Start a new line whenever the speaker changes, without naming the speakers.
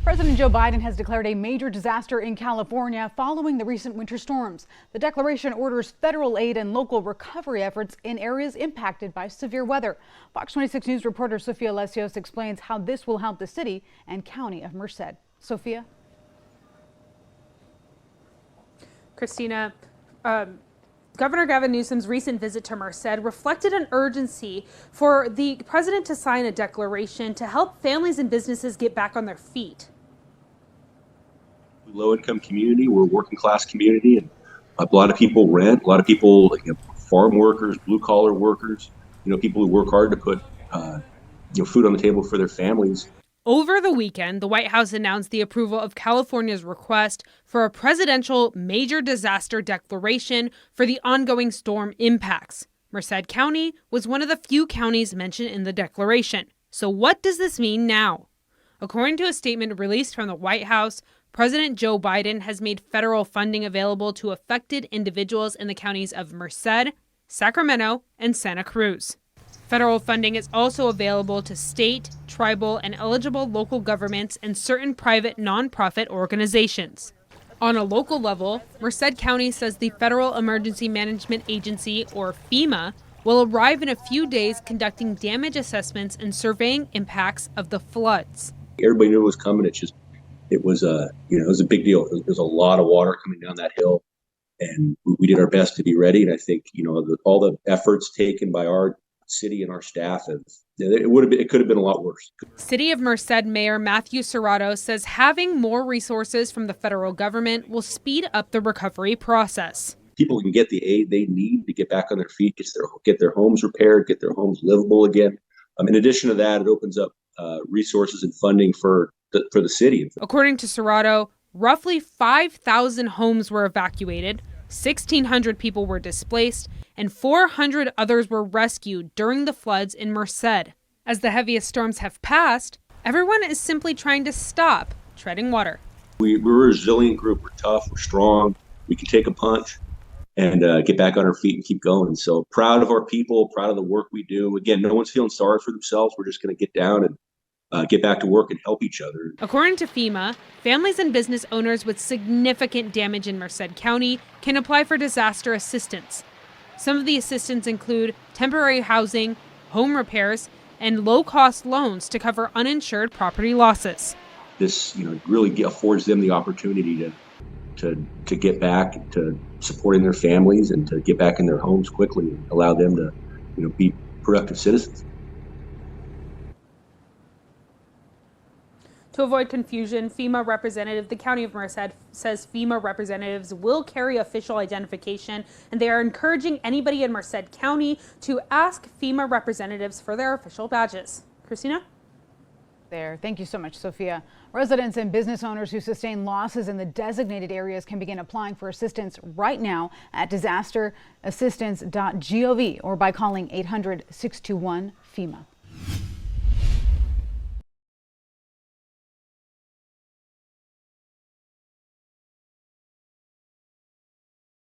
President Joe Biden has declared a major disaster in California following the recent winter storms. The declaration orders federal aid and local recovery efforts in areas impacted by severe weather. Fox 26 News reporter Sofia Lesios explains how this will help the city and county of Merced. Sophia?
Christina, Governor Gavin Newsom's recent visit to Merced reflected an urgency for the president to sign a declaration to help families and businesses get back on their feet.
Low-income community, we're a working-class community, and a lot of people rent. A lot of people, farm workers, blue-collar workers, people who work hard to put, food on the table for their families.
Over the weekend, the White House announced the approval of California's request for a presidential major disaster declaration for the ongoing storm impacts. Merced County was one of the few counties mentioned in the declaration. So what does this mean now? According to a statement released from the White House, President Joe Biden has made federal funding available to affected individuals in the counties of Merced, Sacramento, and Santa Cruz. Federal funding is also available to state, tribal, and eligible local governments and certain private nonprofit organizations. On a local level, Merced County says the Federal Emergency Management Agency, or FEMA, will arrive in a few days conducting damage assessments and surveying impacts of the floods.
Everybody knew it was coming. It was a big deal. There's a lot of water coming down that hill, and we did our best to be ready. And I think, all the efforts taken by our city and our staff, it could have been a lot worse.
City of Merced Mayor Matthew Serrato says having more resources from the federal government will speed up the recovery process.
People can get the aid they need to get back on their feet, get their homes repaired, get their homes livable again. In addition to that, it opens up resources and funding for the city.
According to Serrato, roughly 5,000 homes were evacuated, 1,600 people were displaced, and 400 others were rescued during the floods in Merced. As the heaviest storms have passed, everyone is simply trying to stop treading water.
We're a resilient group. We're tough. We're strong. We can take a punch and get back on our feet and keep going. So proud of our people, proud of the work we do. Again, no one's feeling sorry for themselves. We're just going to get down and get back to work and help each other.
According to FEMA, families and business owners with significant damage in Merced County can apply for disaster assistance. Some of the assistance include temporary housing, home repairs, and low-cost loans to cover uninsured property losses.
This, really affords them the opportunity to get back to supporting their families and to get back in their homes quickly and allow them to, be productive citizens.
To avoid confusion, the County of Merced says FEMA representatives will carry official identification, and they are encouraging anybody in Merced County to ask FEMA representatives for their official badges. Christina?
Thank you so much, Sophia. Residents and business owners who sustain losses in the designated areas can begin applying for assistance right now at disasterassistance.gov or by calling 800-621-FEMA.